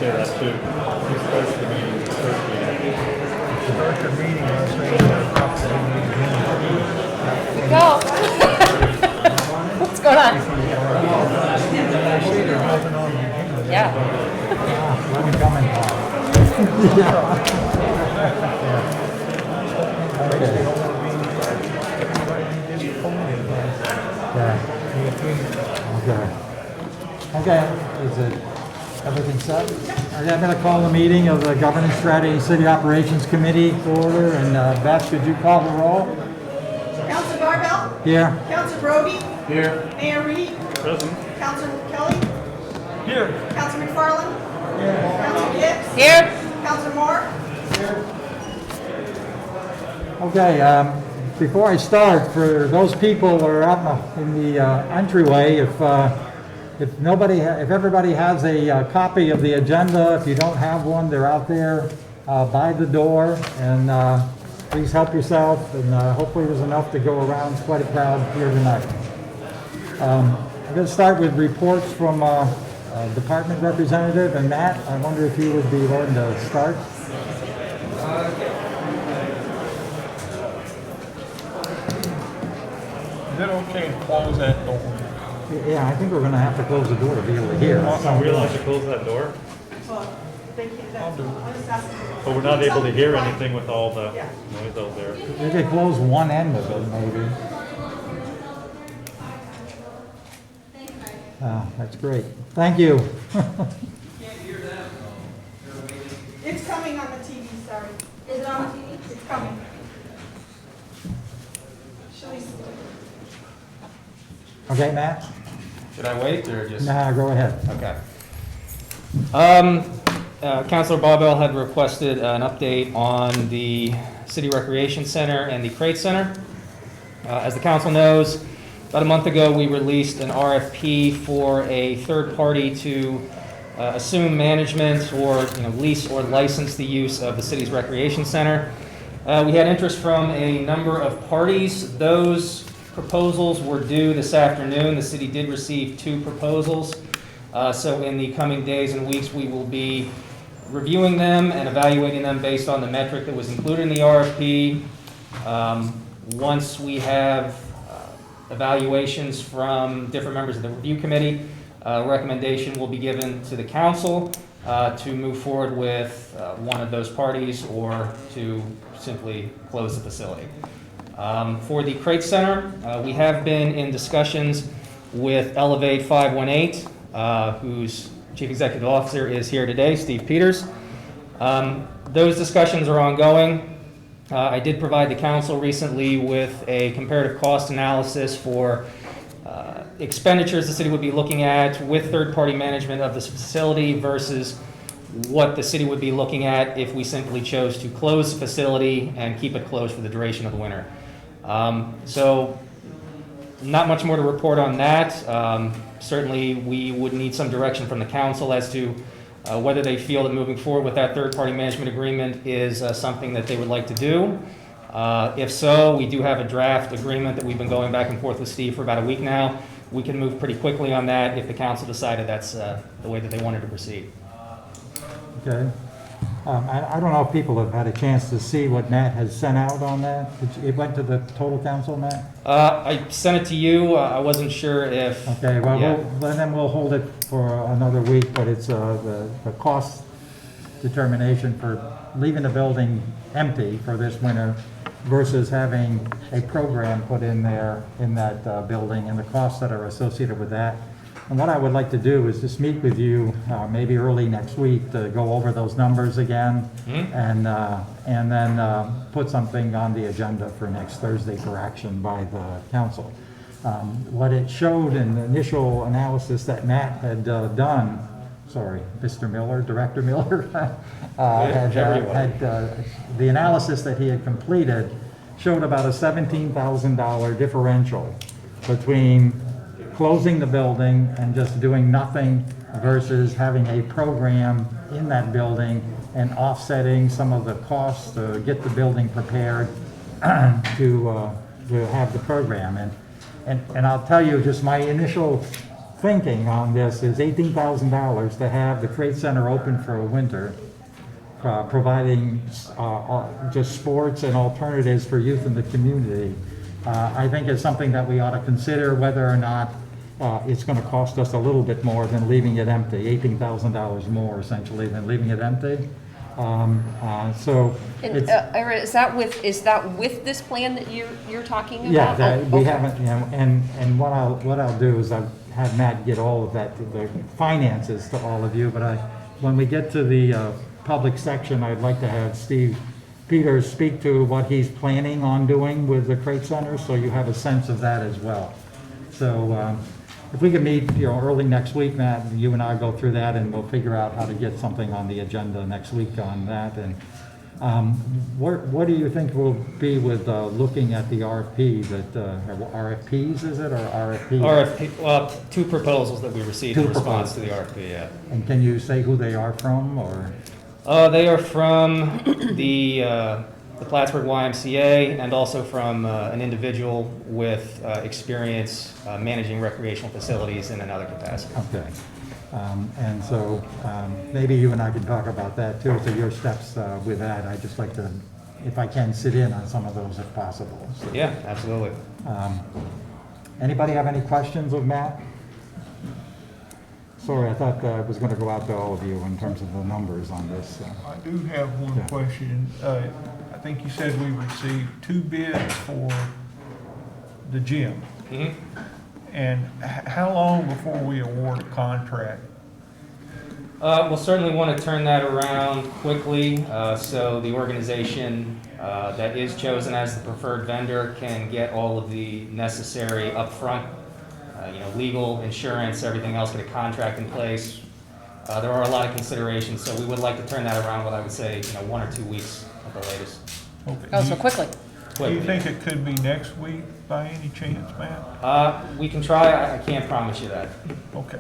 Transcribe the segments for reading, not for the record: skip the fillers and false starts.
say that too. Who starts the meeting? The first meeting. Start the meeting, I was saying Go. What's going on? I see there wasn't on the agenda. Yeah. Let me come in. Okay, is it everything set? All right, I'm going to call the meeting of the Governance Strategy and City Operations Committee to order. And Beth, could you call the roll? Councilor Barbell? Here. Councilor Brody? Here. Mayor Reed? Present. Councilor Kelly? Here. Councilor McFarland? Councilor Gibbs? Here. Councilor Moore? Okay, before I start, for those people who are out in the entryway, if everybody has a copy of the agenda, if you don't have one, they're out there by the door, and please help yourself, and hopefully there's enough to go around. It's quite a crowd here tonight. I'm going to start with reports from department representative, and Matt, I wonder if you would be willing to start. Is it okay to close that door? Yeah, I think we're going to have to close the door to be able to hear. I realize to close that door, Well, they can't, that's, I'll just ask them. but we're not able to hear anything with all the noise out there. We could close one end of it, maybe. That's great. Thank you. It's coming on the TV, sorry. Is it on the TV? It's coming. Shelley's. Okay, Matt? Should I wait or just? Nah, go ahead. Okay. Councilor Barbell had requested an update on the City Recreation Center and the Crate Center. As the council knows, about a month ago, we released an RFP for a third party to assume management or lease or license the use of the city's recreation center. We had interest from a number of parties. Those proposals were due this afternoon. The city did receive 2 proposals. So in the coming days and weeks, we will be reviewing them and evaluating them based on the metric that was included in the RFP. Once we have evaluations from different members of the review committee, recommendation will be given to the council to move forward with one of those parties or to simply close the facility. For the Crate Center, we have been in discussions with Elevate 518, whose Chief Executive Officer is here today, Steve Peters. Those discussions are ongoing. I did provide the council recently with a comparative cost analysis for expenditures the city would be looking at with third-party management of this facility versus what the city would be looking at if we simply chose to close the facility and keep it closed for the duration of the winter. So not much more to report on that. Certainly we would need some direction from the council as to whether they feel that moving forward with that third-party management agreement is something that they would like to do. If so, we do have a draft agreement that we've been going back and forth with Steve for about a week now. We can move pretty quickly on that if the council decided that's the way that they wanted to proceed. Okay. I don't know if people have had a chance to see what Matt has sent out on that. It went to the total council, Matt? I sent it to you. I wasn't sure if... Okay, well, yeah. then we'll hold it for another week, but it's the cost determination for leaving the building empty for this winter versus having a program put in there in that building and the costs that are associated with that. And what I would like to do is just meet with you maybe early next week to go over those numbers again, and then put something on the agenda for next Thursday for action by the council. What it showed in the initial analysis that Matt had done, sorry, Mr. Miller, Director Miller, the analysis that he had completed showed about a $17,000 differential between closing the building and just doing nothing versus having a program in that building and offsetting some of the costs to get the building prepared to have the program. And I'll tell you just my initial thinking on this is $18,000 to have the Trade Center open for a winter, providing just sports and alternatives for youth in the community. I think it's something that we ought to consider whether or not it's going to cost us a little bit more than leaving it empty, $18,000 more essentially than leaving it empty. So And, it's, Ira, is that with this plan that you're talking about? yeah, we okay. haven't, you know, and what I'll do is I'll have Matt get all of that, the finances to all of you, but when we get to the public section, I'd like to have Steve Peters speak to what he's planning on doing with the Crate Center, so you have a sense of that as well. So if we could meet, you know, early next week, Matt, you and I go through that, and we'll figure out how to get something on the agenda next week on that. And what do you think will be with looking at the RFP RFPs, is it, or RFP? RFP, well, 2 proposals that we received in Two response to proposals. the RFP, yeah. And can you say who they are from, or? They are from the Plattsburgh YMCA and also from an individual with experience managing recreational facilities in another capacity. Okay. And so maybe you and I can talk about that too, so your steps with that. I'd just like to, if I can, sit in on some of those if possible. So, Yeah, absolutely. anybody have any questions of Matt? Sorry, I thought it was going to go out to all of you in terms of the numbers on this. I do have one Yeah. question. I think you said we received 2 bids for the gym. Mhm. And how long before we award a contract? We'll certainly want to turn that around quickly, so the organization that is chosen as the preferred vendor can get all of the necessary upfront, legal, insurance, everything else, get a contract in place. There are a lot of considerations, so we would like to turn that around, what I would say, 1 or 2 weeks at the latest. Okay. Oh, so quickly. Do you think it could be next week by any chance, Matt? We can try, I can't promise you that. Okay.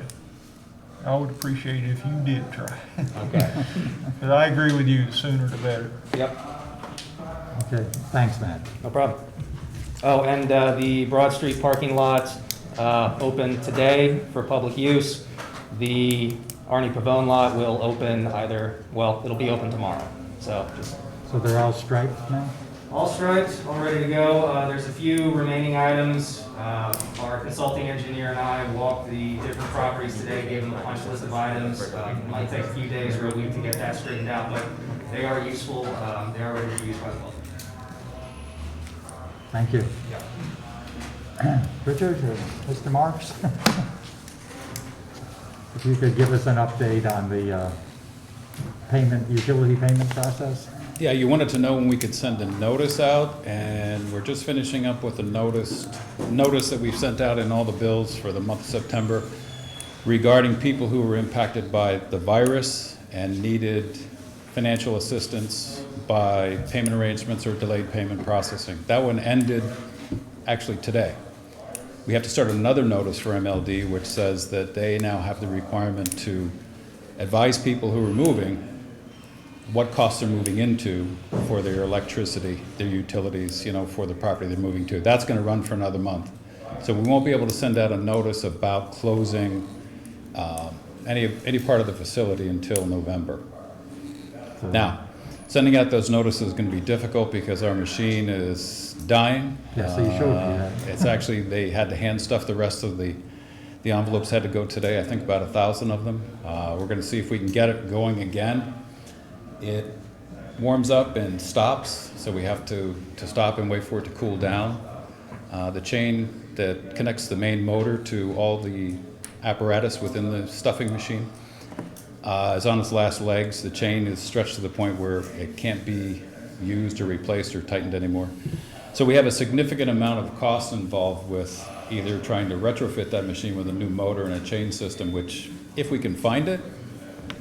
I would appreciate it if you did try. Okay. Because I agree with you, the sooner the better. Yep, Okay, thanks, Matt. no problem. Oh, and the Broad Street parking lot open today for public use. The Arnie Pavone lot will open it'll be open tomorrow. So just So they're all striped now? all striped, all ready to go. There's a few remaining items. Our consulting engineer and I walked the different properties today, gave them a punch list of items. It might take a few days or a week to get that straightened out, but they are useful. They are ready to be used by the public. Thank you. Richard, or Mr. Marks? If you could give us an update on the utility payment process? Yeah, you wanted to know when we could send a notice out, and we're just finishing up with a notice that we've sent out in all the bills for the month of September regarding people who were impacted by the virus and needed financial assistance by payment arrangements or delayed payment processing. That one ended actually today. We have to start another notice for MLD, which says that they now have the requirement to advise people who are moving what costs they're moving into for their electricity, their utilities, for the property they're moving to. That's going to run for another month. So we won't be able to send out a notice about closing any part of the facility until November. Now, sending out those notices is going to be difficult because our machine is dying. Yeah, so you showed me that. It's actually, they had to hand stuff the rest of the envelopes had to go today, I think about 1,000 of them. We're going to see if we can get it going again. It warms up and stops, so we have to stop and wait for it to cool down. The chain that connects the main motor to all the apparatus within the stuffing machine is on its last legs. The chain is stretched to the point where it can't be used or replaced or tightened anymore. So we have a significant amount of cost involved with either trying to retrofit that machine with a new motor and a chain system, which if we can find it,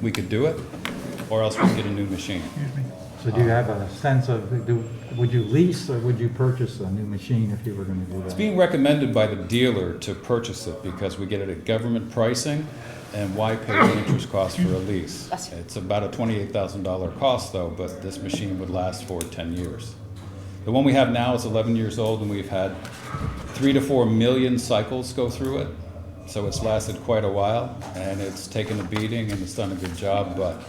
we could do it, or else we get a new machine. So do you have a sense of, would you lease or would you purchase a new machine if you were going to do that? It's being recommended by the dealer to purchase it because we get it at government pricing, and why pay the interest cost for a lease? It's about a $28,000 cost though, but this machine would last for 10 years. The one we have now is 11 years old, and we've had 3 to 4 million cycles go through it. so it's lasted quite a while, and it's taken a beating, and it's done a good job, but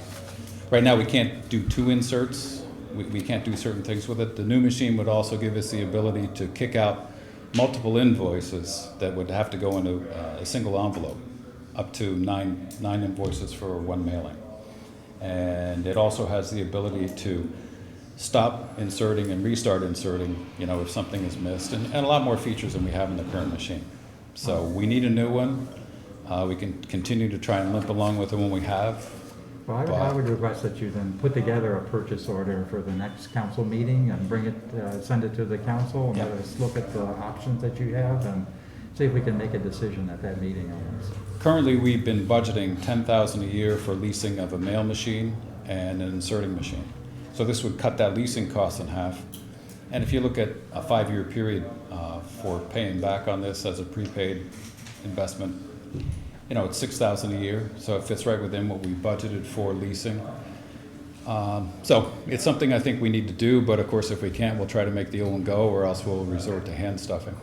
right now we can't do 2 inserts. We can't do certain things with it. The new machine would also give us the ability to kick out multiple invoices that would have to go into a single envelope, up to nine invoices for one mailing. And it also has the ability to stop inserting and restart inserting, if something is missed, and a lot more features than we have in the current machine. So we need a new one. We can continue to try and limp along with the one we have. Well, I would request that you then put together a purchase order for the next council meeting and bring it, send it to the council, and Yep. let us look at the options that you have and see if we can make a decision at that meeting on this. Currently, we've been budgeting $10,000 a year for leasing of a mail machine and an inserting machine. So this would cut that leasing cost in half. And if you look at a 5-year period for paying back on this as a prepaid investment, it's $6,000 a year, so it fits right within what we budgeted for leasing. So it's something I think we need to do, but of course, if we can't, we'll try to make the old one go, or else we'll resort to hand stuffing.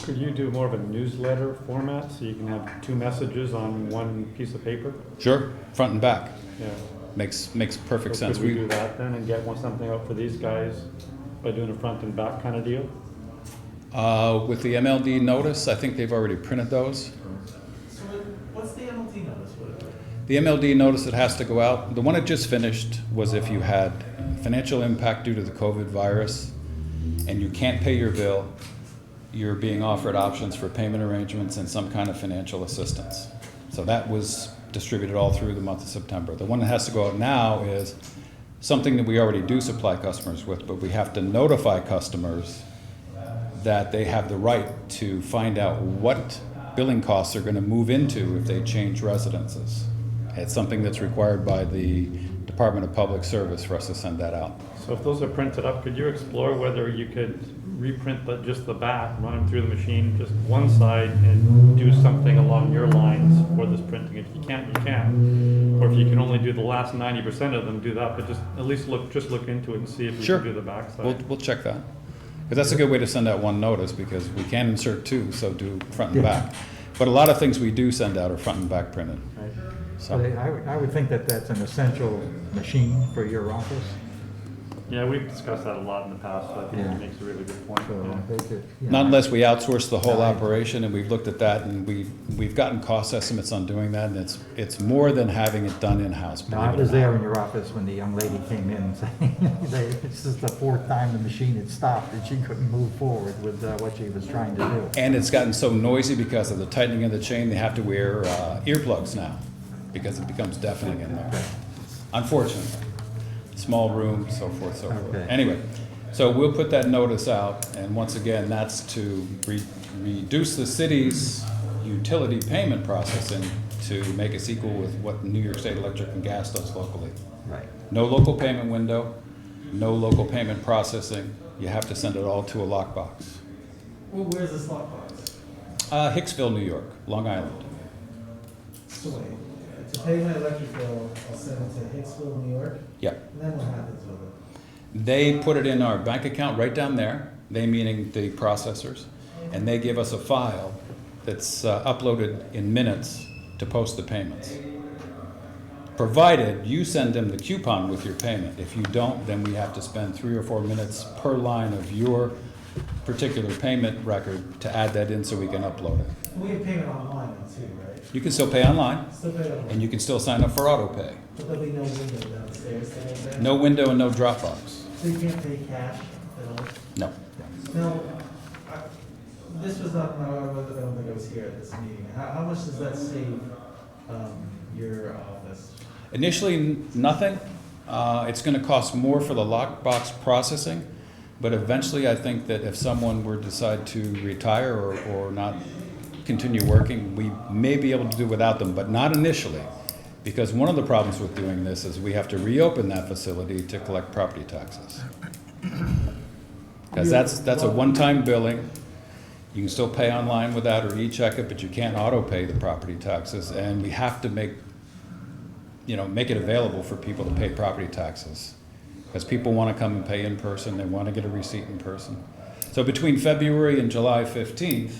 Could you do more of a newsletter format so you can have 2 messages on one piece of paper? Sure, front and back. Yeah. Makes perfect So sense. could we do that then and get something out for these guys by doing a front and back kind of deal? With the MLD notice, I think they've already printed those. So what's the MLT notice? The MLD notice that has to go out, the one it just finished was if you had financial impact due to the COVID virus and you can't pay your bill, you're being offered options for payment arrangements and some kind of financial assistance. So that was distributed all through the month of September. The one that has to go out now is something that we already do supply customers with, but we have to notify customers that they have the right to find out what billing costs they're going to move into if they change residences. It's something that's required by the Department of Public Service for us to send that out. So if those are printed up, could you explore whether you could reprint just the back, run them through the machine, just one side, and do something along your lines for this printing? If you can't, you can't. Or if you can only do the last 90% of them, do that, but just at least look into it and see if you Sure. can do the back side. We'll check that. Because that's a good way to send out one notice, because we can insert 2, so do front and back. But a lot of things we do send out are front and back printed. Right. So. But I would think that that's an essential machine for your office. Yeah, we've discussed that a lot in the past, so I think Yeah. it makes a really good point. So Yeah. they could, Not unless we outsource the whole Right. operation, and we've looked at that, and we've gotten cost estimates on doing that, and it's more than having it done in-house. No, I was there in your office when the young lady came in saying, this is the 4th time the machine had stopped and she couldn't move forward with what she was trying to do. And it's gotten so noisy because of the tightening of the chain, they have to wear earplugs now, because it becomes deafening in there. Unfortunately. Small room, so forth, so forth. Okay. Anyway, so we'll put that notice out, and once again, that's to reduce the city's utility payment processing to make us equal with what New York State Electric and Gas does locally. Right. No local payment window, no local payment processing. You have to send it all to a lockbox. Well, where's this lockbox? Hicksville, New York, Long Island. So wait, to pay my electric bill, I'll send it to Hicksville, New York, Yeah. and then what happens with it? They put it in our bank account right down there, they meaning the processors, and they give us a file that's uploaded in minutes to post the payments. Provided you send them the coupon with your payment. If you don't, then we have to spend 3 or 4 minutes per line of your particular payment record to add that in so we can upload it. We have payment online now too, right? You can still pay online, Still pay online, and you can still sign up for auto pay. but there'll be no window downstairs that will there? No window and no Dropbox. So you can't pay cash at all? No. Now, this was not, I don't think I was here at this meeting. How much does that save your office? Initially, nothing. It's going to cost more for the lockbox processing, but eventually I think that if someone were to decide to retire or not continue working, we may be able to do without them, but not initially. Because one of the problems with doing this is we have to reopen that facility to collect property taxes. Because that's a one-time billing. You can still pay online with that or e-check it, but you can't auto-pay the property taxes, and we have to make it available for people to pay property taxes. Because people want to come and pay in person, they want to get a receipt in person. So between February and July 15th,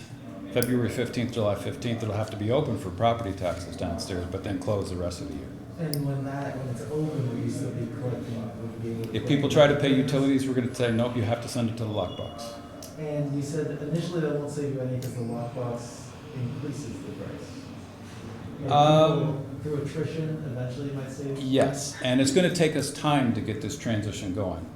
February 15th, July 15th, it'll have to be open for property taxes downstairs, but then close the rest of the year. And when it's open, will you still be collecting, will you be able to? If people try to pay utilities, we're gonna say, nope, you have to send it to the lockbox. And you said initially that won't save you any because the lockbox increases the price. And through attrition, eventually it might save? Yes, and it's gonna take us time to get this transition going.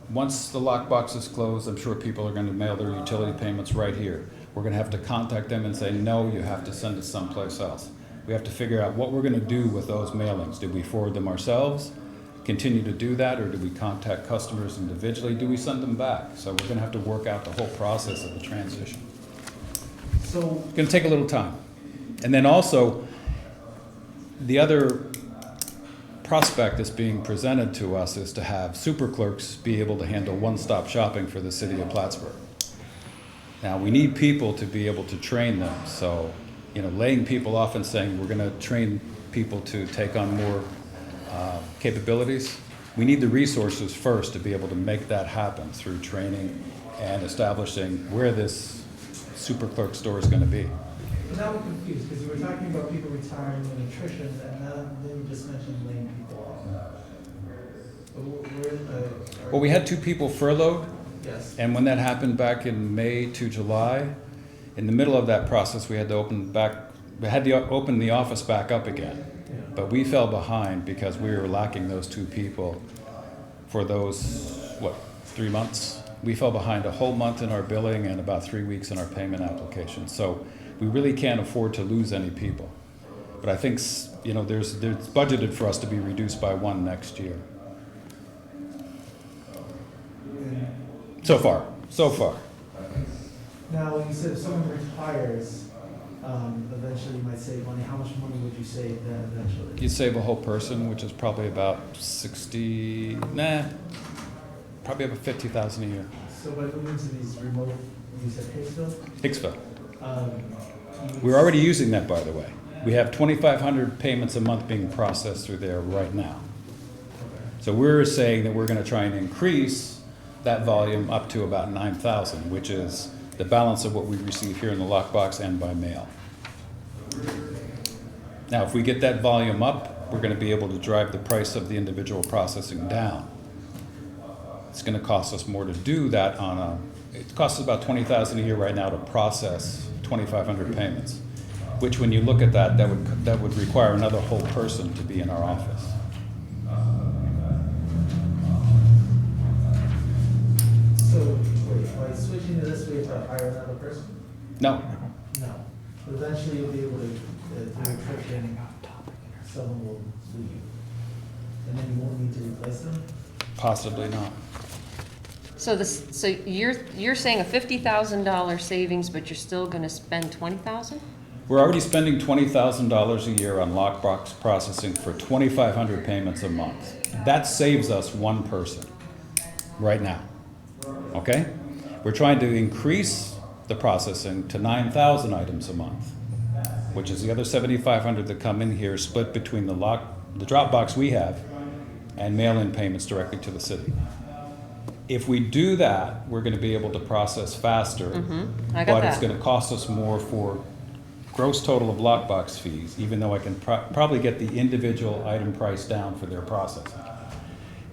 Once the lockbox is closed, I'm sure people are gonna mail their utility payments right here. We're gonna have to contact them and say, no, you have to send it someplace else. We have to figure out what we're gonna do with those mailings. Did we forward them ourselves, continue to do that, or do we contact customers individually? Do we send them back? So we're gonna have to work out the whole process of the transition. So, It's gonna take a little time. And then also, the other prospect that's being presented to us is to have super clerks be able to handle one-stop shopping for the city of Plattsburgh. Now, we need people to be able to train them, so, laying people off and saying we're gonna train people to take on more capabilities, we need the resources first to be able to make that happen through training and establishing where this super clerk store is gonna be. but now I'm confused because you were talking about people retiring and attrition, and then you just mentioned laying people off. Well, we had 2 people furloughed, Yes. and when that happened back in May to July, in the middle of that process, we had to open the office back up again. Yeah. But we fell behind because we were lacking those 2 people for those, 3 months? We fell behind a whole month in our billing and about 3 weeks in our payment application. So we really can't afford to lose any people. But I think, there's budgeted for us to be reduced by 1 next year. So far. Now, you said if someone retires, eventually you might save money. How much money would you save then eventually? You'd save a whole person, which is probably about probably about $50,000 a year. So by moving to these remote, you said Fiscal? Hicksville. you- We're already using that, by the way. We have 2,500 payments a month being processed through there right now. So we're saying that we're gonna try and increase that volume up to about 9,000, which is the balance of what we receive here in the lockbox and by mail. Now, if we get that volume up, we're gonna be able to drive the price of the individual processing down. It's gonna cost us more to do that it costs us about 20,000 a year right now to process 2,500 payments, which when you look at that would require another whole person to be in our office. So, wait, by switching to this, we have to hire another person? No, No. But eventually you'll be able to, through attrition, someone will leave. And then you won't need to replace them? possibly not. So you're saying a $50,000 savings, but you're still gonna spend 20,000? We're already spending $20,000 a year on lockbox processing for 2,500 payments a month. That saves us 1 person right now, okay? We're trying to increase the processing to 9,000 items a month, which is the other 7,500 that come in here split between the drop box we have and mail-in payments directly to the city. If we do that, we're gonna be able to process faster. I got But it's that. gonna cost us more for gross total of lockbox fees, even though I can probably get the individual item price down for their processing.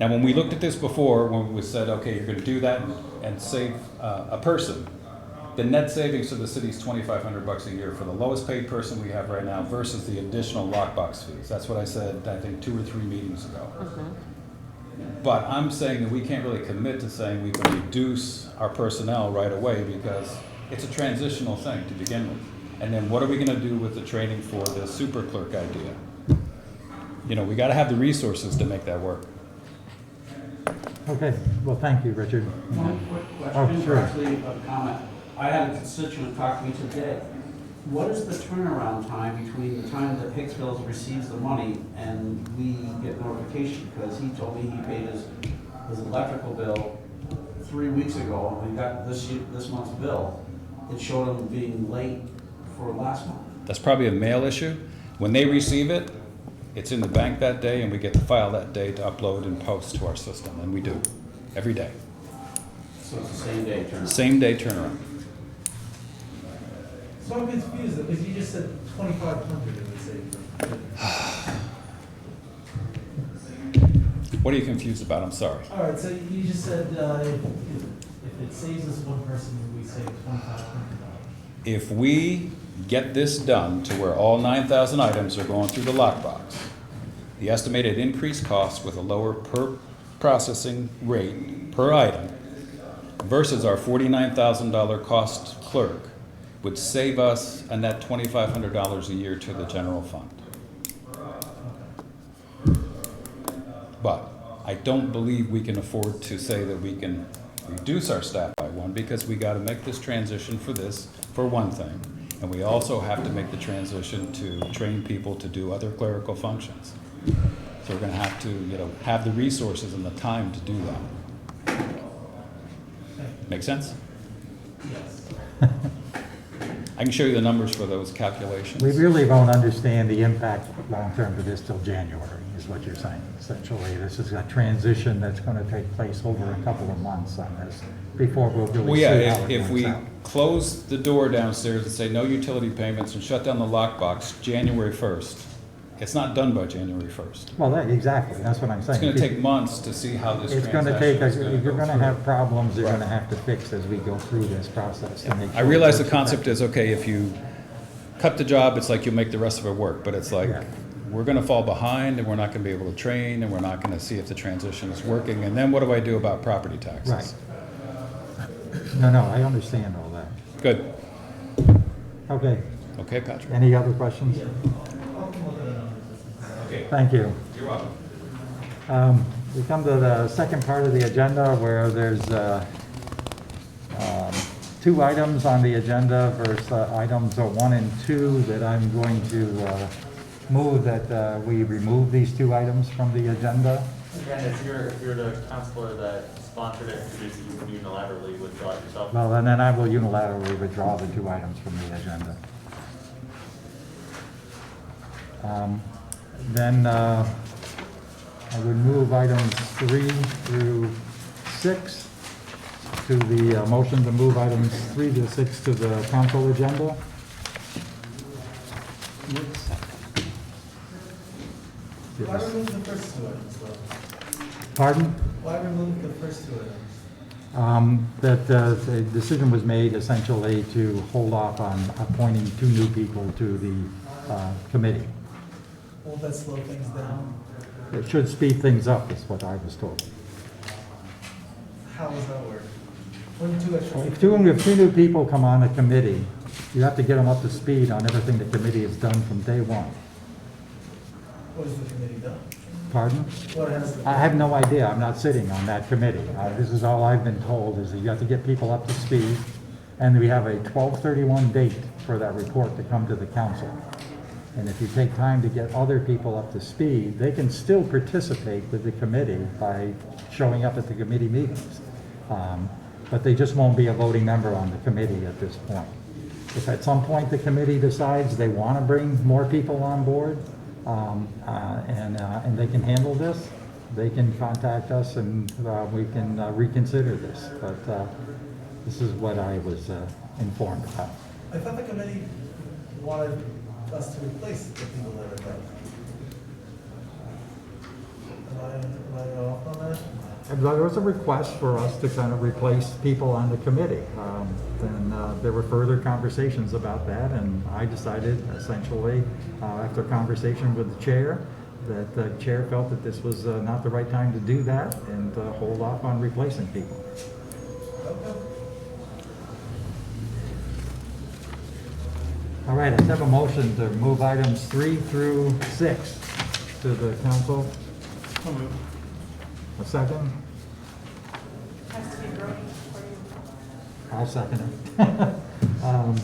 Now, when we looked at this before, when we said, okay, you're gonna do that and save a person, the net savings to the city is $2,500 a year for the lowest paid person we have right now versus the additional lockbox fees. That's what I said, I think, 2 or 3 meetings ago. But I'm saying that we can't really commit to saying we can reduce our personnel right away because it's a transitional thing to begin with. And then what are we gonna do with the training for the super clerk idea? We gotta have the resources to make that work. Okay, well, thank you, Richard. One quick Oh, question, sure. actually a comment. I had a constituent talk to me today. What is the turnaround time between the time that Hicksville receives the money and we get notification? Because he told me he paid his electrical bill 3 weeks ago, and he got this month's bill. It showed him being late for last month. That's probably a mail issue. When they receive it, it's in the bank that day and we get the file that day to upload and post to our system, and we do, every day. So it's the same day turnaround. Same day turnaround. So I'm confused, because you just said 2,500 it would save. What are you confused about? I'm sorry. All right, so you just said, if it saves us one person, we save $2,500. If we get this done to where all 9,000 items are going through the lockbox, the estimated increased cost with a lower per processing rate per item versus our $49,000 cost clerk would save us a net $2,500 a year to the general fund. But I don't believe we can afford to say that we can reduce our staff by one, because we got to make this transition for this, for one thing. And we also have to make the transition to train people to do other clerical functions. So we're going to have to, have the resources and the time to do that. Make sense? Yes. I can show you the numbers for those calculations. We really won't understand the impact long-term of this till January, is what you're saying, essentially. This is a transition that's going to take place over a couple of months on this, before we'll Well, really see how yeah, it if works we out. close the door downstairs and say no utility payments and shut down the lockbox January 1st, it's not done by January 1st. Well, exactly, that's what I'm saying. It's going to take months to see how this It's transaction going to take, is going to you're go going to through. have problems you're Right. going to have to fix as we go through this process to make I sure realize it the works concept is, okay, if you cut the job, it's like you'll make the rest of it work, but it's like, Yeah. we're gonna fall behind, and we're not gonna be able to train, and we're not gonna see if the transition is working, and then what do I do about property taxes? Right. No, I understand all that. Good. Okay, Okay, Patrick? any other questions? Okay, Thank you. you're welcome. We come to the second part of the agenda where there's two items on the agenda versus items 1 and 2 that I'm going to move that we remove these two items from the agenda. And if you're the counselor that sponsored it, introduced it, you can unilaterally withdraw it yourself. Well, and then I will unilaterally withdraw the two items from the agenda. Then I would move items 3 through 6 to the motion to move items 3 to 6 to the council agenda. Why remove the first two items, though? Pardon? Why remove the first two items? That the decision was made essentially to hold off on appointing 2 new people to the committee. Won't that slow things down? It should speed things up, is what I was told. How does that work? When two extra If people- if 2 new people come on a committee, you have to get them up to speed on everything the committee has done from day one. What has the committee done? Pardon? What has the? I have no idea, I'm not sitting on that committee. This is all I've been told, is that you have to get people up to speed, and we have a 12/31 date for that report to come to the council. And if you take time to get other people up to speed, they can still participate with the committee by showing up at the committee meetings. But they just won't be a voting member on the committee at this point. If at some point the committee decides they want to bring more people on board, and they can handle this, they can contact us and we can reconsider this. But this is what I was informed about. I thought the committee wanted us to replace the people that are left. Am I off on that? There was a request for us to kind of replace people on the committee. Then there were further conversations about that, and I decided essentially, after conversation with the chair, that the chair felt that this was not the right time to do that and hold off on replacing people. Okay. All right, I have a motion to move items 3 through 6 to the council. A second? Has to be Brody for you. I'll second it.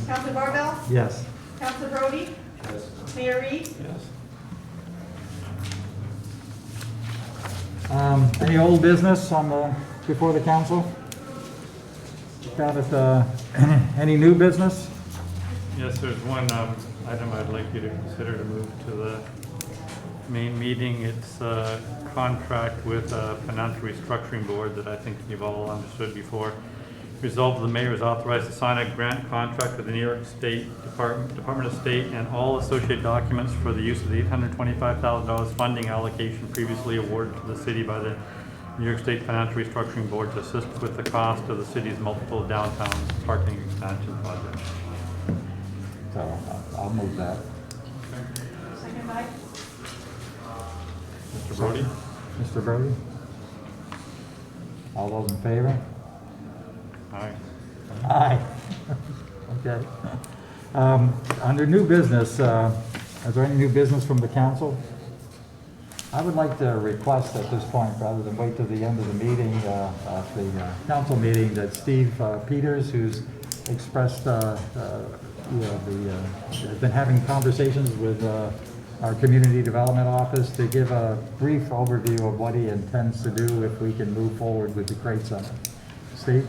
Counselor Barbell? Yes. Counselor Brody? Yes. Mayor Reed? Any old business on the, before the council? Got it, any new business? Yes, there's one item I'd like you to consider to move to the main meeting. It's a contract with a financial restructuring board that I think you've all understood before. Resolved, the mayor is authorized to sign a grant contract with the New York State Department of State and all associated documents for the use of the $825,000 funding allocation previously awarded to the city by the New York State Financial Restructuring Board to assist with the cost of the city's multiple downtown parking expansion projects. So I'll move that. Second by? Mr. Brody? Mr. Brody? All those in favor? Aye. Aye. Okay. Under new business, is there any new business from the council? I would like to request at this point, rather than wait till the end of the meeting, of the council meeting, that Steve Peters, who's expressed, has been having conversations with our community development office, to give a brief overview of what he intends to do if we can move forward with the Crate Center. Steve?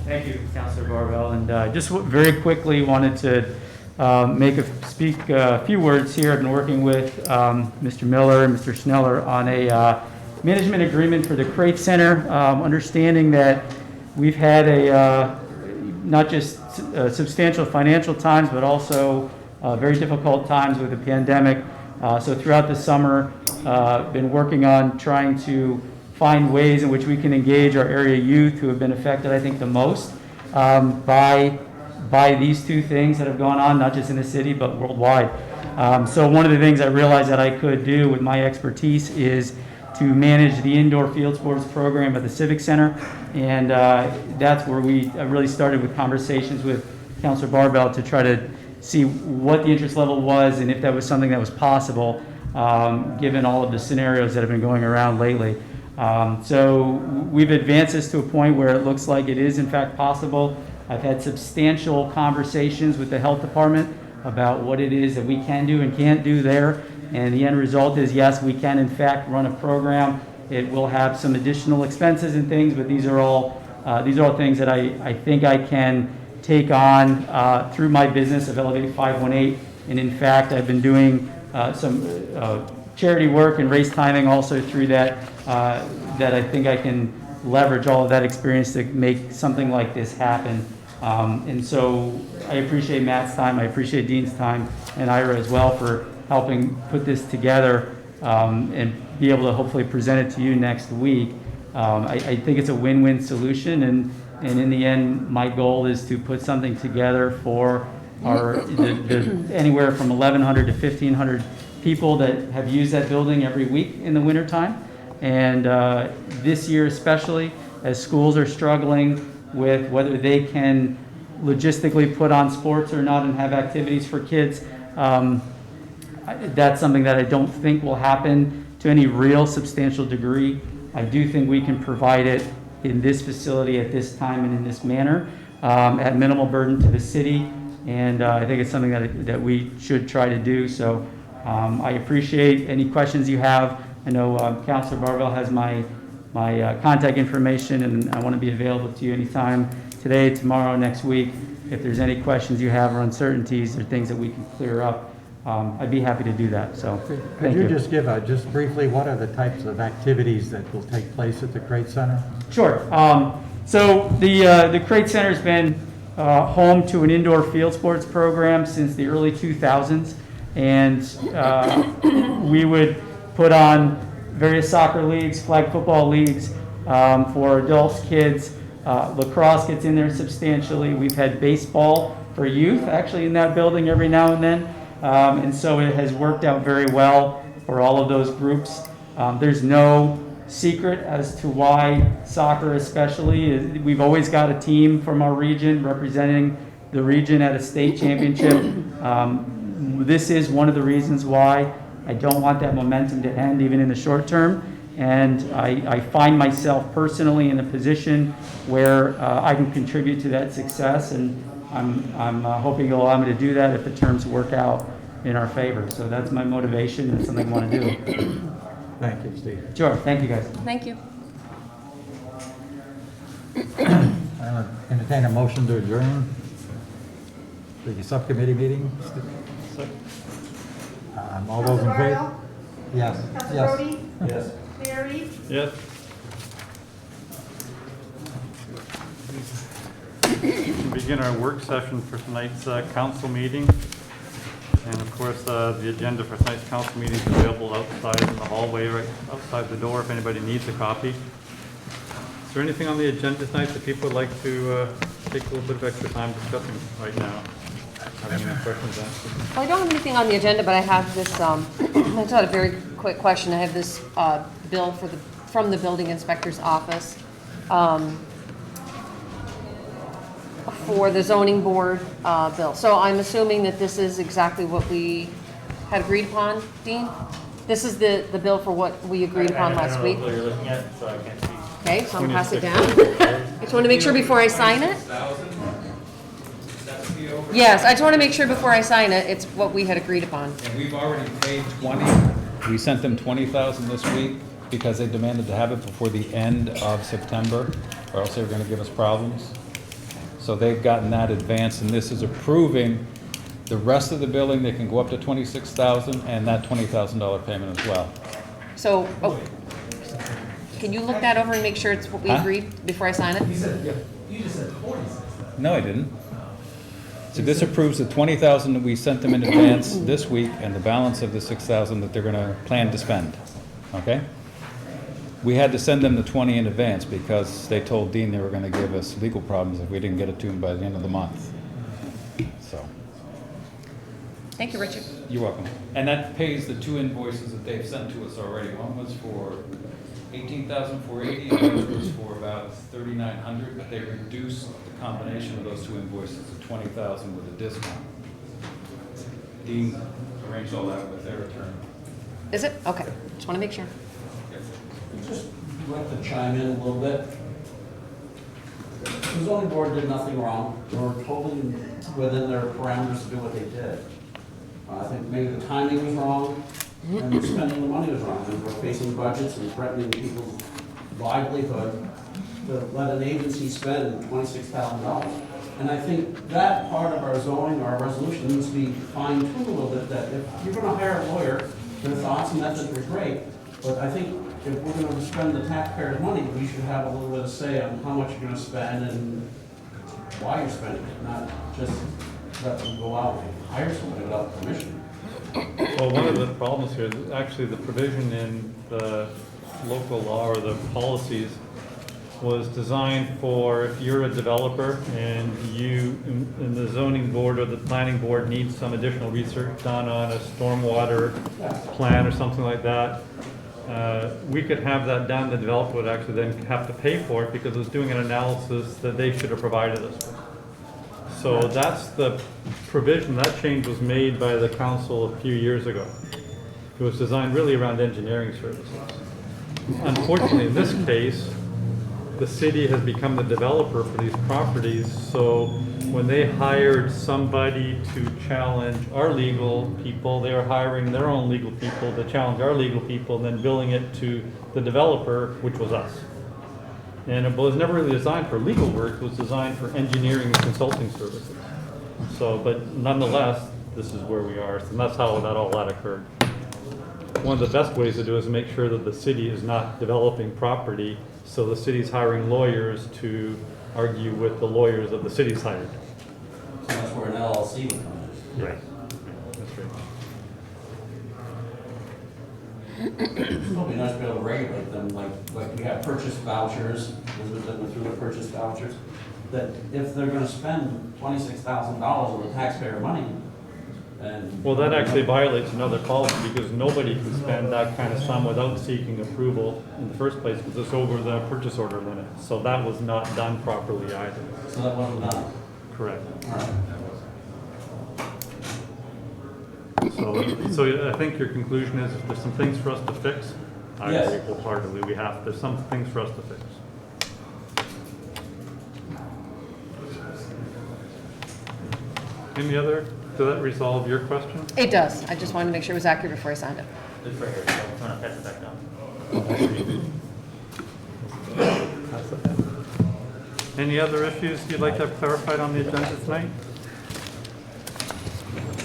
Thank you, Councilor Barbell, and just very quickly wanted to speak a few words here. I've been working with Mr. Miller and Mr. Schneller on a management agreement for the Crate Center, understanding that we've had not just substantial financial times, but also very difficult times with the pandemic. So throughout the summer, been working on trying to find ways in which we can engage our area youth who have been affected, I think, the most by these two things that have gone on, not just in the city, but worldwide. So one of the things I realized that I could do with my expertise is to manage the indoor field sports program at the Civic Center. And that's where we really started with conversations with Councilor Barbell to try to see what the interest level was and if that was something that was possible, given all of the scenarios that have been going around lately. So we've advanced this to a point where it looks like it is in fact possible. I've had substantial conversations with the health department about what it is that we can do and can't do there. And the end result is, yes, we can in fact run a program. It will have some additional expenses and things, but these are all things that I think I can take on through my business of Elevate 518. And in fact, I've been doing some charity work and race timing also through that, that I think I can leverage all of that experience to make something like this happen. And so I appreciate Matt's time, I appreciate Dean's time, and Ira as well for helping put this together and be able to hopefully present it to you next week. I think it's a win-win solution, and in the end, my goal is to put something together for our anywhere from 1,100 to 1,500 people that have used that building every week in the wintertime. And this year especially, as schools are struggling with whether they can logistically put on sports or not and have activities for kids, that's something that I don't think will happen to any real substantial degree. I do think we can provide it in this facility at this time and in this manner at minimal burden to the city, and I think it's something that we should try to do. So I appreciate any questions you have. I know Councilor Barbell has my contact information, and I want to be available to you anytime, today, tomorrow, next week. If there's any questions you have or uncertainties or things that we can clear up, I'd be happy to do that. So Could you just give just briefly, what are the types of activities that will take place at the Crate Center? Sure. So the Crate Center has been home to an indoor field sports program since the early 2000s, and we would put on various soccer leagues, flag football leagues for adults, kids. Lacrosse gets in there substantially. We've had baseball for youth actually in that building every now and then. And so it has worked out very well for all of those groups. There's no secret as to why soccer especially. We've always got a team from our region representing the region at a state championship. This is one of the reasons why I don't want that momentum to end even in the short term. And I find myself personally in a position where I can contribute to that success, and I'm hoping you'll allow me to do that if the terms work out in our favor. So that's my motivation and something I want to do. Thank you, Steve. Sure. Thank you, guys. Thank you. I'll entertain a motion to adjourn the subcommittee meeting. All those in favor? Barbell? Yes. Councilor Yes. Brody? Yes. Mayor Reed? Yes. begin our work session for tonight's council meeting. And of course, the agenda for tonight's council meeting is available outside in the hallway, right outside the door, if anybody needs a copy. Is there anything on the agenda tonight that people would like to take a little bit of extra time discussing right now? Have any questions answered? Well, I don't have anything on the agenda, but I have this, I just had a very quick question. I have this bill from the building inspector's office for the zoning board bill. So I'm assuming that this is exactly what we had agreed upon, Dean? This is the bill for what we agreed upon last week? I don't know what you're looking at, so I can't see. Okay, so I'm gonna pass it down. I just want to make sure before I sign it. Yes, I just want to make sure before I sign it, it's what we had agreed upon. And we've already paid 20. We sent them 20,000 this week because they demanded to have it before the end of September, or else they were going to give us problems. So they've gotten that advance, and this is approving the rest of the billing. They can go up to 26,000 and that $20,000 payment as well. So, can you look that over and make sure it's what we Huh? agreed before I sign it? You just said 46. No, I didn't. So this approves the 20,000 that we sent them in advance this week and the balance of the 6,000 that they're going to plan to spend. Okay? We had to send them the 20 in advance because they told Dean they were going to give us legal problems if we didn't get it to him by the end of the month. So, Thank you, Richard. you're welcome. And that pays the 2 invoices that they've sent to us already. One was for $18,480 and the other was for about $3,900, but they reduced the combination of those 2 invoices to $20,000 with a discount. Dean arranged all that with their attorney. Is it? Okay, just want to make sure. Just like to chime in a little bit. The zoning board did nothing wrong. They were totally within their parameters to do what they did. I think maybe the timing was wrong and the spending the money was wrong. And we're facing budgets and threatening people's livelihood to let an agency spend $26,000. And I think that part of our zoning, our resolution needs to be fine-tuned a little bit, that if you're gonna hire a lawyer, their thoughts and methods are great, but I think if we're gonna spend the taxpayers' money, we should have a little bit of say on how much you're gonna spend and why you're spending it, not just let them go out and hire somebody without permission. Well, one of the problems here is actually the provision in the local law or the policies was designed for if you're a developer and you, in the zoning board or the planning board, need some additional research done on a stormwater plan or something like that, we could have that done. The developer would actually then have to pay for it because it was doing an analysis that they should have provided us with. So that's the provision. That change was made by the council a few years ago. It was designed really around engineering services. Unfortunately, in this case, the city has become the developer for these properties, so when they hired somebody to challenge our legal people, they were hiring their own legal people to challenge our legal people, and then billing it to the developer, which was us. And it was never really designed for legal work, it was designed for engineering and consulting services. So, but nonetheless, this is where we are, and that's how all that occurred. One of the best ways to do it is to make sure that the city is not developing property, so the city's hiring lawyers to argue with the lawyers that the city's hired. So that's where an LLC would come in. Right. That's right. It's probably nice to be able to regulate them, like we have purchase vouchers, Elizabeth went through the purchase vouchers, that if they're gonna spend $26,000 of the taxpayer money, and. Well, that actually violates another policy because nobody can spend that kind of sum without seeking approval in the first place because it's over the purchase order limit. So that was not done properly either. So that wasn't done. Correct. All right. So I think your conclusion is if there's some things for us to fix, I Yes. agree wholeheartedly. There's some things for us to fix. Any other, did that resolve your question? It does. I just wanted to make sure it was accurate before I signed it. It's right here, so I'm gonna pass it back down. Any other issues you'd like to have clarified on the agenda tonight?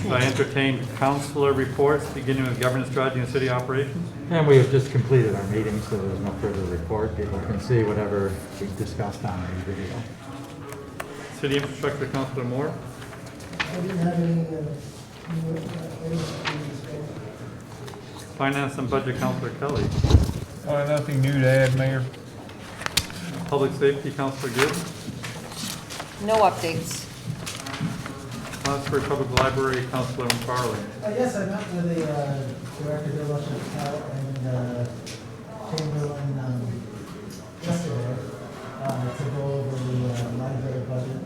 I entertain councilor reports, beginning with governance strategy and city operations. And we have just completed our meeting, so there's no further report. People can see whatever we discussed on the video. City Infrastructure, Councilor Moore. I didn't have any Finance and Budget, Councilor Kelly. Nothing new to add, Mayor. Public Safety, Councilor Gibbs. No updates. Plattsburgh Public Library, Councilor McFarland. Yes, I met with the Director Bill Patel and Chamberlain yesterday to go over the library budget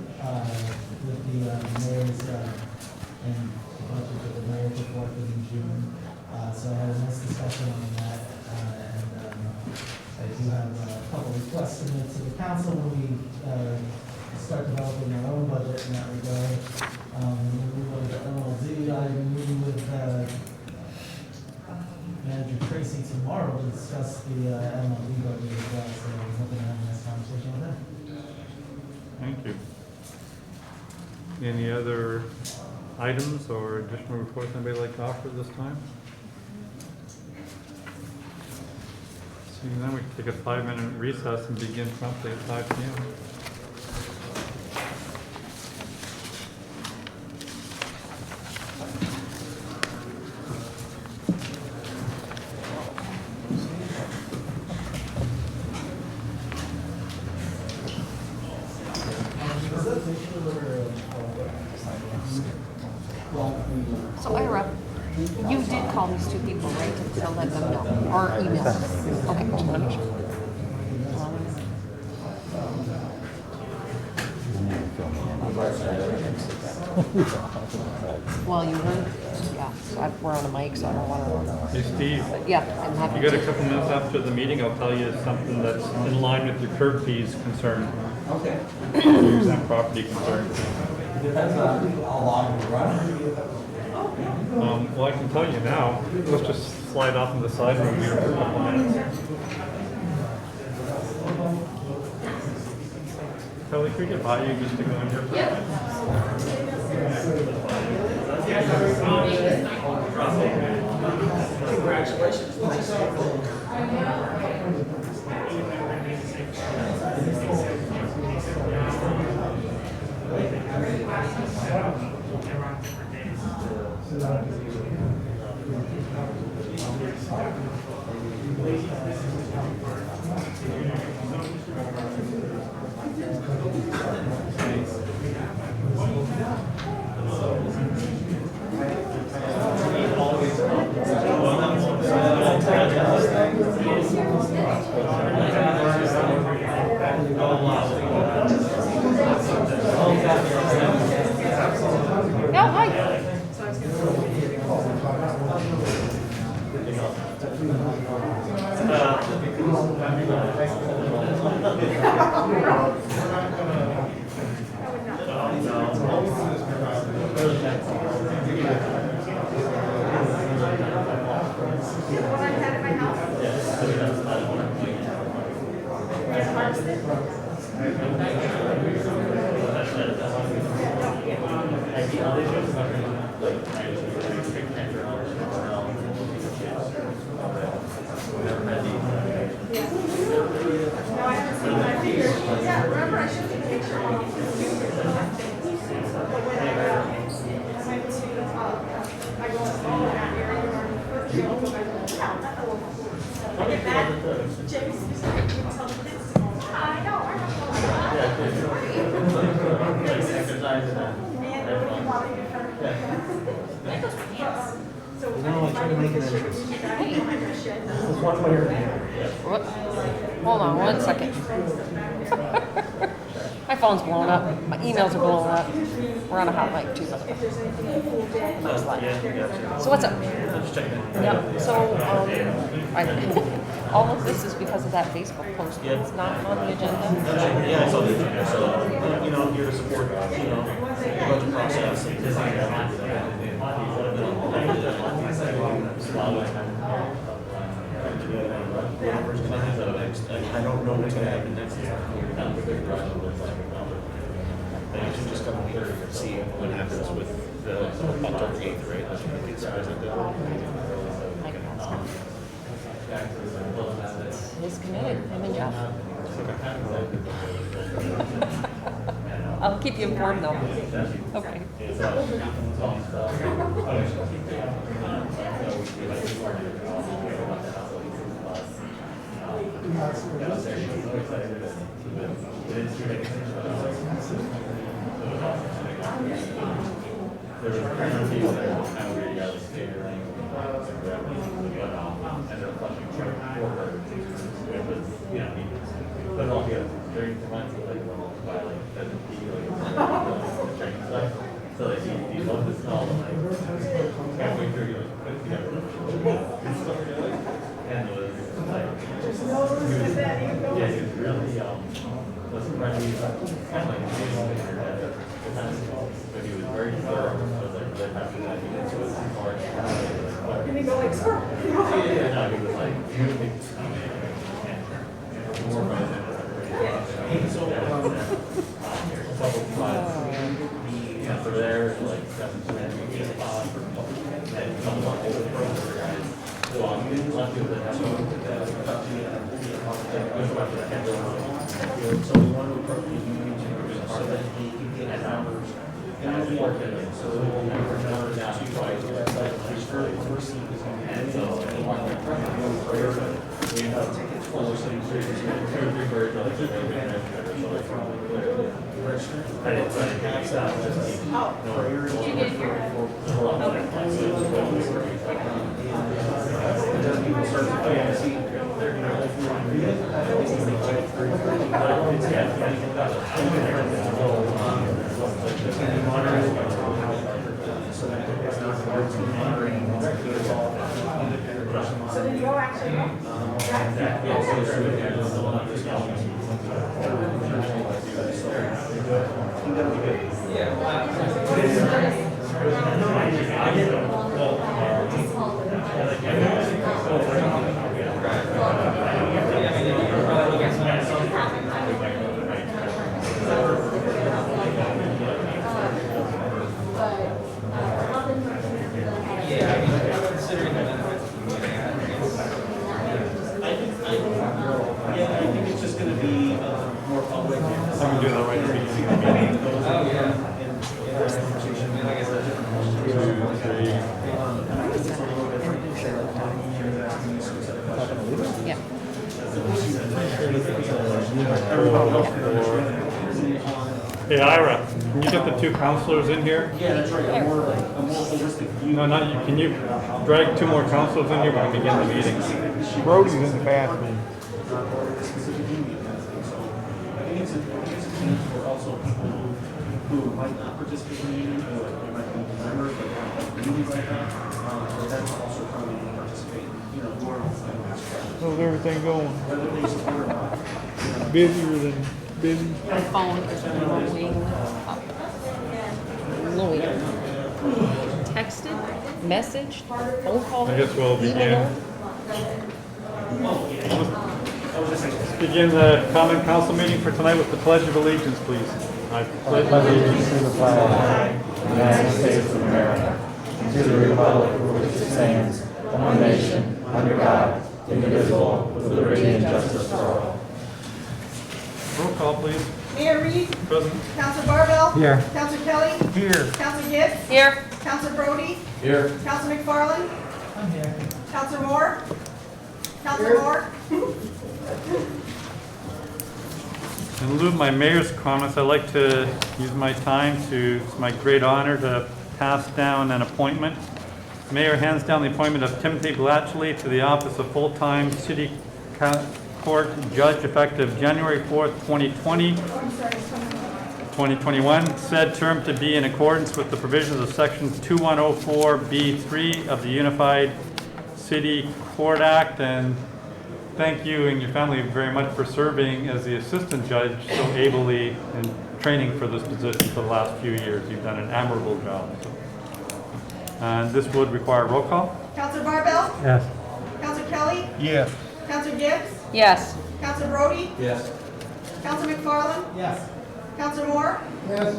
with the mayor's and the budget that the mayor put forth in June. So I had a nice discussion on that, and I do have a couple requests submitted to the council when we start developing our own budget in that regard. We will get MLD. I'm meeting with Manager Tracy tomorrow to discuss the MLD budget as well, so I'm hoping to have a nice conversation with them. Thank you. Any other items or additional reports anybody would like to offer this time? Seeing that, we can take a 5-minute recess and begin promptly at 5 p.m. So Ira, you did call these two people, right, to let them know, or email them? Okay. Well, you heard, yeah, we're on a mic, so I don't want to. Hey, Steve. Yeah, I'm happy. You got a couple minutes after the meeting, I'll tell you something that's in line with your curb fees concern. Okay. Your exempt property concern. Depends on how long we run. Well, I can tell you now. Let's just slide off in the side room here for a couple minutes. Kelly, could we get by you just to go in here? No, hi. Yeah, remember, I should take a picture of all these things. But when I went to, I go to that area where I'm first, I go, yeah, that's the one. I get back, James, you tell the kids to go, I know, I have to. And when you walk in front of me. So I try to make it behind my shed. What? Hold on one second. My phone's blowing up. My emails are blowing up. We're on a hot mic too. Nice light. So what's up? Yep. So all of this is because of that Facebook post. It's not on the agenda. Yeah, I saw the agenda, so, you know, here to support, you know, the budget process. Whatever's gonna happen next, I don't know what's gonna happen next. You should just come here and see what happens with the October 8th, right? That's when it gets presented. He's committed, him and Jeff. I'll keep you informed though. Okay. So like he loved the smell and like halfway through he was and it was like he was yeah, he was really was friendly kind of like but he was very thorough. So like then after that he went to his car And they go like, sir. yeah, no, he was like really more so there, like, and some more older guys. So I'm lucky that I So we want to approach the union chambers so that he can get his hours. And I was working, so we'll never know down twice. and so we end up taking full of some two or three birds like I didn't have that. Did you get your? So did you go actually? Yeah, I think it's just gonna be more public. I'm doing that right at the beginning of the meeting. Oh, yeah. And our conversation, like I said, different Yeah. Hey, Ira, can you get the two counselors in here? Yeah, that's right, a more holistic view. No, not you. Can you drag two more counselors in here when we begin the meeting? Brody's in the bathroom. Specific union. So I think it's a chance for also people who might not participate in the union, who like, they might be members, but not like unions like that. But that's also coming and participate, you know, who are How's everything going? whether they support or not. Busier than busy? My phone is blowing up. Blowing up. Texted, messaged, phone call. I guess we'll begin. email. Let's begin the common council meeting for tonight with the Pledge of Allegiance, please. I pledge Allegiance to the flag of the United States of America, and to the republic for which it stands, one nation, under God, indivisible, with liberty and justice for all. roll call, please. Mayor Reed, Present. Council Barbell. Here. Council Kelly, Here. Council Gibbs, Here. Council Brody, Here. Council McFarland, I'm here. Council Moore, Council Moore. In lieu of my mayor's comments, I'd like to use my time it's my great honor to pass down an appointment. Mayor hands down the appointment of Timothy Blatchley to the office of full-time city court judge effective January 4th, 2020. 2021, said term to be in accordance with the provisions of section 2104B3 of the Unified City Court Act, and thank you and your family very much for serving as the assistant judge so ably and training for this position for the last few years. You've done an admirable job. And this would require roll call. Council Barbell, Yes. Council Kelly, Yes. Council Gibbs, Yes. Council Brody, Yes. Council McFarland, Yes. Council Moore, Yes.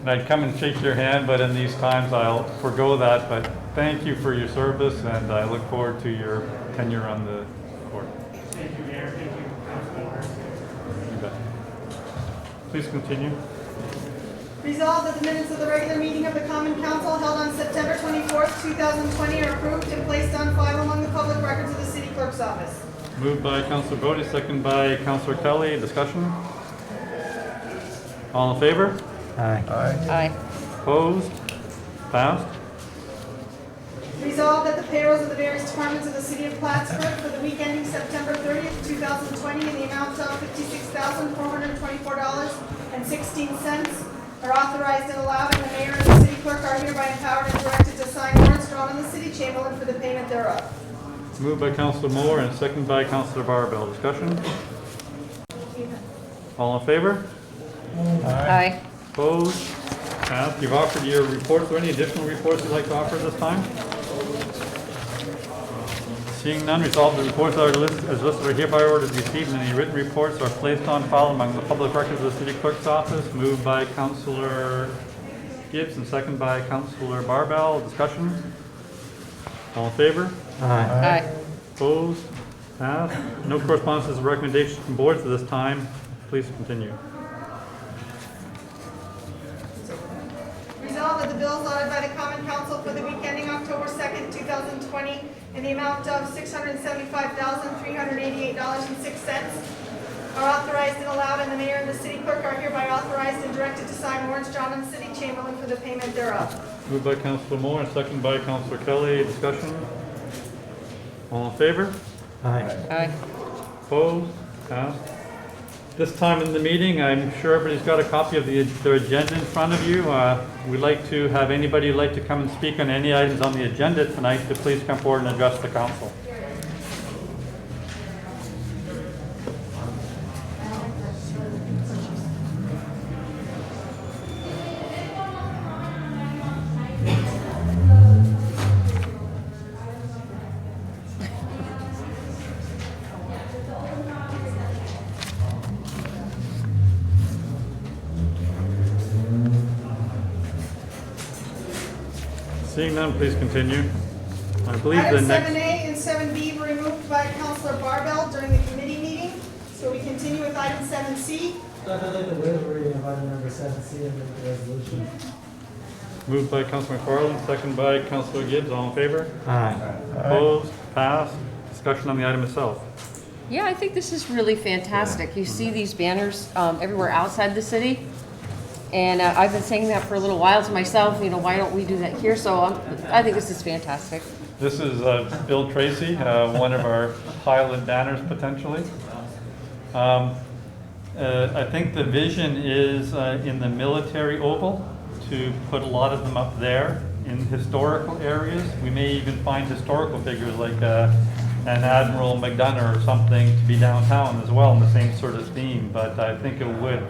And I'd come and shake your hand, but in these times I'll forego that. But thank you for your service, and I look forward to your tenure on the court. Thank you, Mayor. Thank you, Council Moore. You bet. Please continue. Resolved that the minutes of the regular meeting of the Common Council held on September 24th, 2020 are approved and placed on file among the public records of the city clerk's office. Moved by Councilor Bodie, second by Councilor Kelly. Discussion? All in favor? Aye. Aye. Opposed? Passed. Resolved that the payrolls of the various departments of the city of Plattsburgh for the week ending September 30th, 2020 in the amount of $56,424.16 are authorized and allowed, and the mayor and the city clerk are hereby empowered and directed to sign warrants drawn on the city chamberlain for the payment thereof. Moved by Councilor Moore and second by Councilor Barbell. Discussion? All in favor? Aye. Opposed? Passed. You've offered your reports. Are there any additional reports you'd like to offer this time? Seeing none, resolved the reports that are listed are hereby ordered received, and any written reports are placed on file among the public records of the city clerk's office. Moved by Councilor Gibbs and second by Councilor Barbell. Discussion? All in favor? Aye. Opposed? Passed. No correspondences or recommendations from boards at this time. Please continue. Resolved that the bills ordered by the Common Council for the week ending October 2nd, 2020 in the amount of $675,388.06 are authorized and allowed, and the mayor and the city clerk are hereby authorized and directed to sign warrants drawn on the city chamberlain for the payment thereof. Moved by Councilor Moore and second by Councilor Kelly. Discussion? All in favor? Aye. Aye. Opposed? Passed. This time in the meeting, I'm sure everybody's got a copy of their agenda in front of you. We'd like to have anybody who'd like to come and speak on any items on the agenda tonight to please come forward and address the council. Seeing none, please continue. I believe the Items next... 7A and 7B were removed by Councilor Barbell during the committee meeting, so we continue with item 7C. I'd like to waive the reading of item number 7C and make the resolution. Moved by Councilor McFarland, second by Councilor Gibbs. All in favor? Aye. Opposed? Passed. Discussion on the item itself. Yeah, I think this is really fantastic. You see these banners everywhere outside the city. And I've been saying that for a little while to myself, you know, why don't we do that here? So I think this is fantastic. This is Bill Tracy, one of our pilot banners potentially. I think the vision is in the military oval to put a lot of them up there in historical areas. We may even find historical figures like an Admiral McDonough or something to be downtown as well in the same sort of theme. But I think it would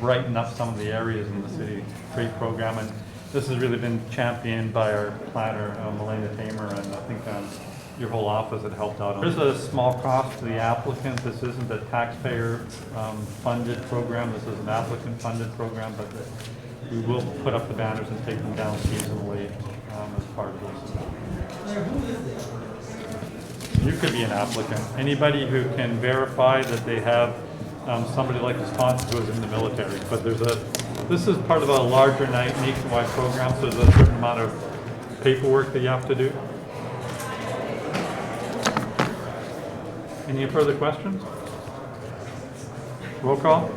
brighten up some of the areas in the city. Great program, and this has really been championed by our planner, Melania Tamer, and I think your whole office had helped out. There's a small cost to the applicant. This isn't a taxpayer funded program. This is an applicant funded program, but we will put up the banners and take them down seasonally as part of this. You could be an applicant. Anybody who can verify that they have somebody like the sponsor who is in the military. But this is part of a larger nationwide program, so there's a certain amount of paperwork that you have to do. Any further questions? Roll call?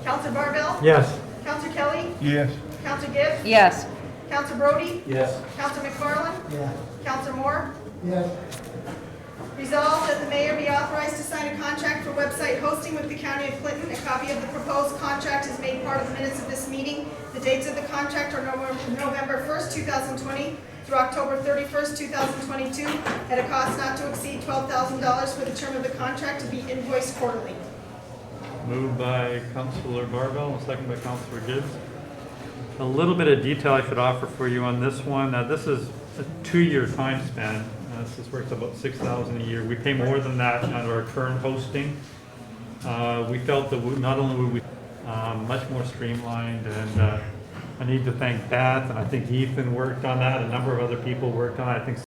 Councilor Barbell? Yes. Councilor Kelly? Yes. Councilor Gibbs? Yes. Councilor Brody? Yes. Councilor McFarland? Yeah. Councilor Moore? Yes. Resolved that the mayor be authorized to sign a contract for website hosting with the County of Clinton. A copy of the proposed contract is made part of the minutes of this meeting. The dates of the contract are November 1st, 2020 through October 31st, 2022, at a cost not to exceed $12,000 for the term of the contract to be invoiced quarterly. Moved by Councilor Barbell and second by Councilor Gibbs. A little bit of detail I should offer for you on this one. This is a 2-year time span. This works about $6,000 a year. We pay more than that on our current hosting. We felt that not only would we much more streamlined, and I need to thank Beth, and I think Ethan worked on that. A number of other people worked on it. I think